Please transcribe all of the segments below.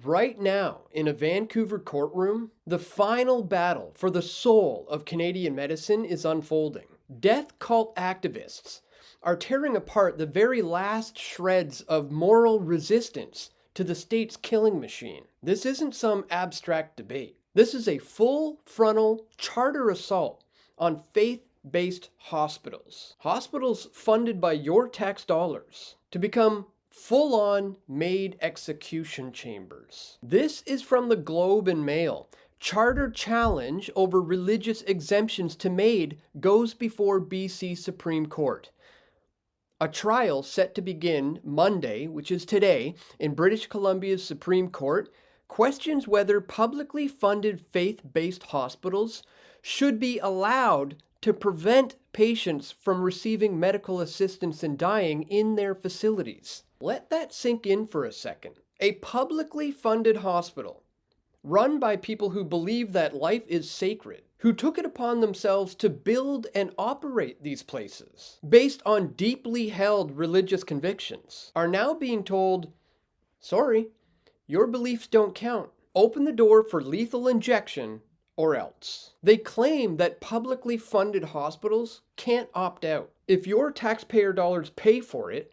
Right now, in a Vancouver courtroom, the final battle for the soul of Canadian medicine is unfolding. Death cult activists are tearing apart the very last shreds of moral resistance to the state's killing machine. This isn't some abstract debate. This is a full frontal charter assault on faith-based hospitals. Hospitals funded by your tax dollars to become full-on MAID execution chambers. This is from the Globe and Mail. Charter challenge over religious exemptions to MAID goes before BC Supreme Court. A trial set to begin Monday, which is today, in British Columbia's Supreme Court questions whether publicly funded faith-based hospitals should be allowed to prevent patients from receiving medical assistance and dying in their facilities. Let that sink in for a second. A publicly funded hospital, run by people who believe that life is sacred, who took it upon themselves to build and operate these places, based on deeply held religious convictions, are now being told, sorry, your beliefs don't count. Open the door for lethal injection or else. They claim that publicly funded hospitals can't opt out. If your taxpayer dollars pay for it,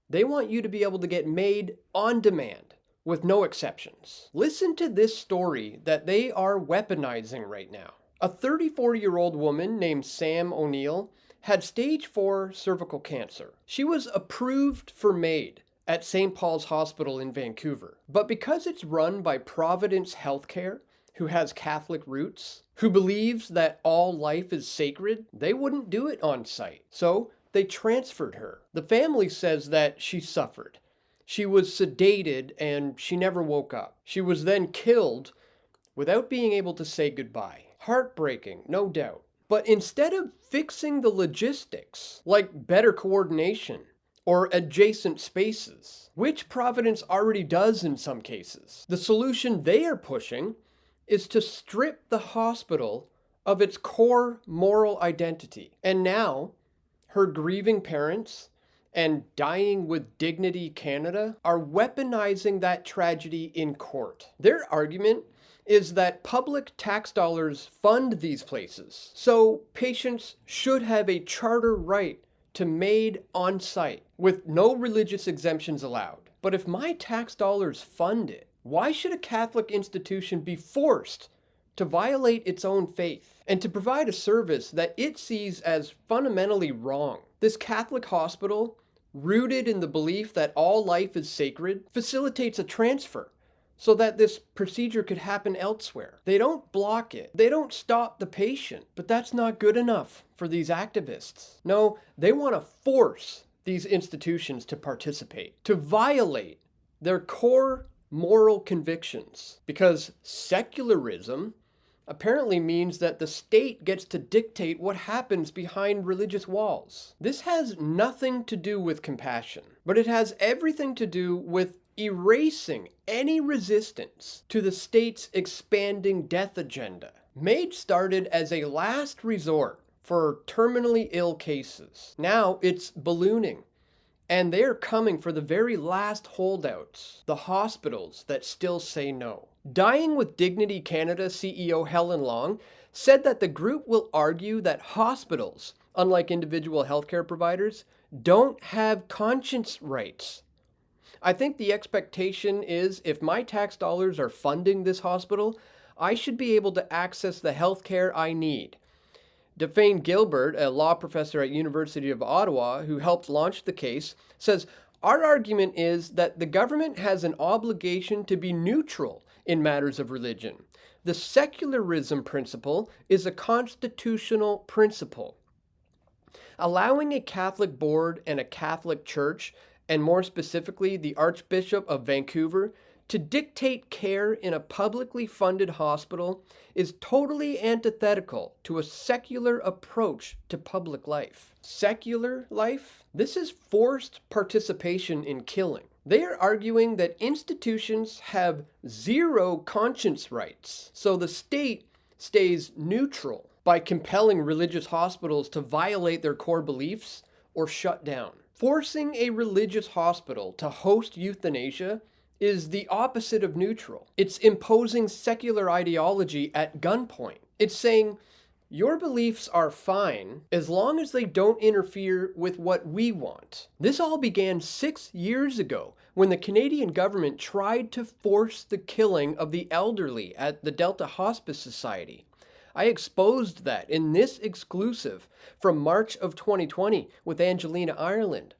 they want you to be able to get MAID on demand with no exceptions. Listen to this story that they are weaponizing right now. A 34-year-old woman named Sam O'Neill had stage 4 cervical cancer. She was approved for MAID at St. Paul's Hospital in Vancouver. But because it's run by Providence Healthcare, who has Catholic roots, who believes that all life is sacred, they wouldn't do it on site. So they transferred her. The family says that she suffered. She was sedated and she never woke up. She was then killed without being able to say goodbye. Heartbreaking, no doubt. But instead of fixing the logistics, like better coordination or adjacent spaces, which Providence already does in some cases, the solution they are pushing is to strip the hospital of its core moral identity. And now, her grieving parents and Dying with Dignity Canada are weaponizing that tragedy in court. Their argument is that public tax dollars fund these places, so patients should have a charter right to MAID on site with no religious exemptions allowed. But if my tax dollars fund it, why should a Catholic institution be forced to violate its own faith and to provide a service that it sees as fundamentally wrong? This Catholic hospital, rooted in the belief that all life is sacred, facilitates a transfer so that this procedure could happen elsewhere. They don't block it. They don't stop the patient. But that's not good enough for these activists. No, they want to force these institutions to participate, to violate their core moral convictions, because secularism apparently means that the state gets to dictate what happens behind religious walls. This has nothing to do with compassion, but it has everything to do with erasing any resistance to the state's expanding death agenda. MAID started as a last resort for terminally ill cases. Now it's ballooning. And they're coming for the very last holdouts, the hospitals that still say no. Dying with Dignity Canada CEO Helen Long said that the group will argue that hospitals, unlike individual healthcare providers, don't have conscience rights. I think the expectation is if my tax dollars are funding this hospital, I should be able to access the healthcare I need. Daphne Gilbert, a law professor at University of Ottawa who helped launch the case, says, our argument is that the government has an obligation to be neutral in matters of religion. The secularism principle is a constitutional principle. Allowing a Catholic board and a Catholic church, and more specifically the Archbishop of Vancouver, to dictate care in a publicly funded hospital is totally antithetical to a secular approach to public life. Secular life? This is forced participation in killing. They are arguing that institutions have zero conscience rights, so the state stays neutral by compelling religious hospitals to violate their core beliefs or shut down. Forcing a religious hospital to host euthanasia is the opposite of neutral. It's imposing secular ideology at gunpoint. It's saying, your beliefs are fine as long as they don't interfere with what we want. This all began 6 years ago when the Canadian government tried to force the killing of the elderly at the Delta Hospice Society. I exposed that in this exclusive from March of 2020 with Angelina Ireland.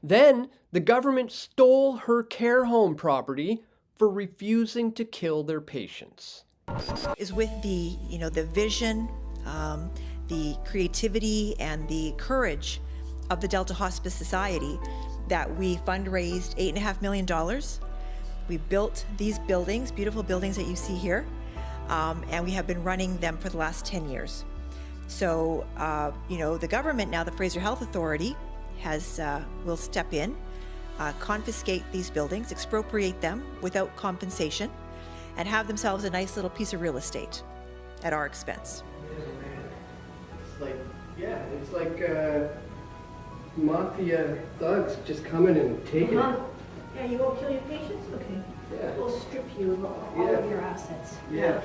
Then the government stole her care home property for refusing to kill their patients. Is with the vision, the creativity and the courage of the Delta Hospice Society that we fundraised $8.5 million. We built these buildings, beautiful buildings that you see here, and we have been running them for the last 10 years. So, the government now, the Fraser Health Authority, will step in, confiscate these buildings, expropriate them without compensation, and have themselves a nice little piece of real estate at our expense. It's like mafia thugs just coming and taking it. Yeah, you won't kill your patients? Okay. Yeah. We'll strip you of all of your assets. Yeah.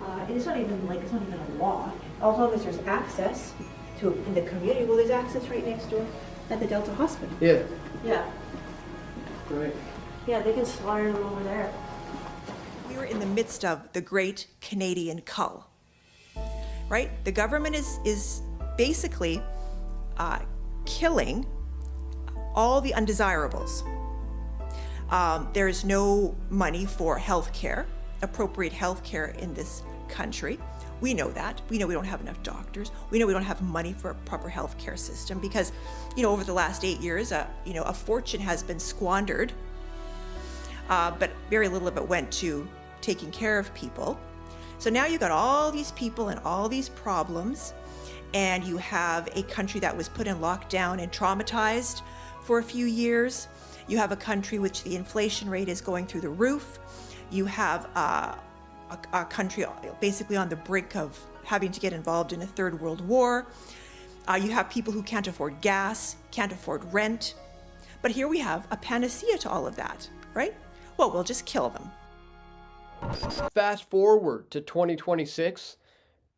And it's not even a law. As long as there's access to in the community. Well, there's access right next door at the Delta Hospital. Yeah. Yeah. Right. Yeah, they can slaughter them over there. We were in the midst of the great Canadian cull, right? The government is basically killing all the undesirables. There is no money for health care, appropriate health care in this country. We know that. We know we don't have enough doctors. We know we don't have money for a proper health care system because, over the last 8 years, a fortune has been squandered, but very little of it went to taking care of people. So now you've got all these people and all these problems, and you have a country that was put in lockdown and traumatized for a few years. You have a country which the inflation rate is going through the roof. You have a country basically on the brink of having to get involved in a third world war. You have people who can't afford gas, can't afford rent. But here we have a panacea to all of that, right? Well, we'll just kill them. Fast forward to 2026,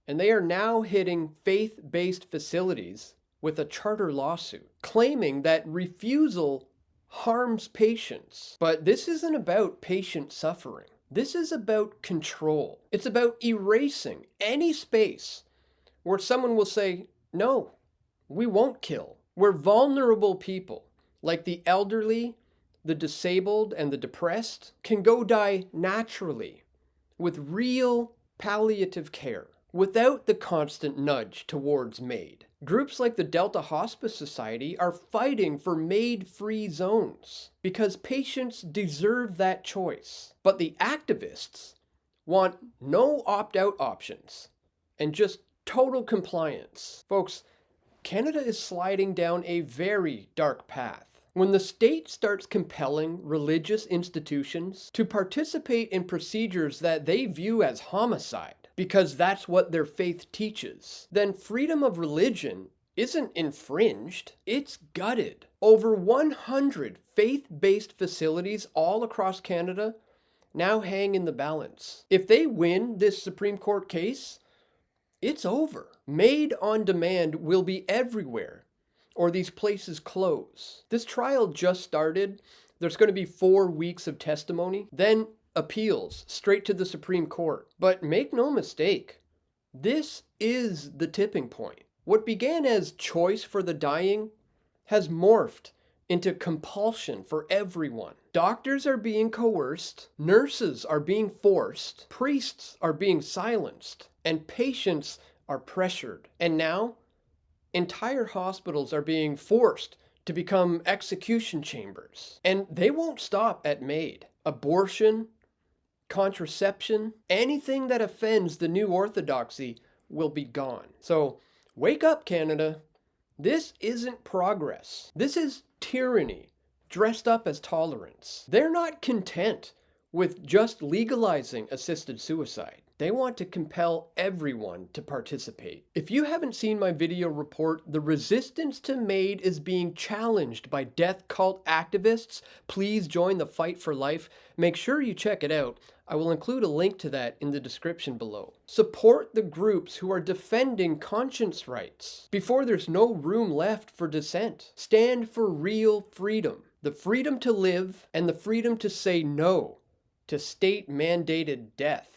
and they are now hitting faith-based facilities with a charter lawsuit, claiming that refusal harms patients. But this isn't about patient suffering. This is about control. It's about erasing any space where someone will say, no, we won't kill. Where vulnerable people, like the elderly, the disabled, and the depressed, can go die naturally with real palliative care, without the constant nudge towards MAID. Groups like the Delta Hospice Society are fighting for MAID-free zones because patients deserve that choice. But the activists want no opt-out options and just total compliance. Folks, Canada is sliding down a very dark path. When the state starts compelling religious institutions to participate in procedures that they view as homicide, because that's what their faith teaches, then freedom of religion isn't infringed, it's gutted. Over 100 faith-based facilities all across Canada now hang in the balance. If they win this Supreme Court case, it's over. MAID on demand will be everywhere, or these places close. This trial just started. There's going to be 4 weeks of testimony, then appeals straight to the Supreme Court. But make no mistake, this is the tipping point. What began as choice for the dying has morphed into compulsion for everyone. Doctors are being coerced, nurses are being forced, priests are being silenced, and patients are pressured. And now, entire hospitals are being forced to become execution chambers. And they won't stop at MAID. Abortion, contraception, anything that offends the new orthodoxy will be gone. So, wake up, Canada. This isn't progress. This is tyranny dressed up as tolerance. They're not content With just legalizing assisted suicide, they want to compel everyone to participate. If you haven't seen my video report, The Resistance to MAID is being challenged by death cult activists, please join the fight for life, make sure you check it out. I will include a link to that in the description below. Support the groups who are defending conscience rights before there's no room left for dissent. Stand for real freedom, the freedom to live and the freedom to say no to state-mandated death.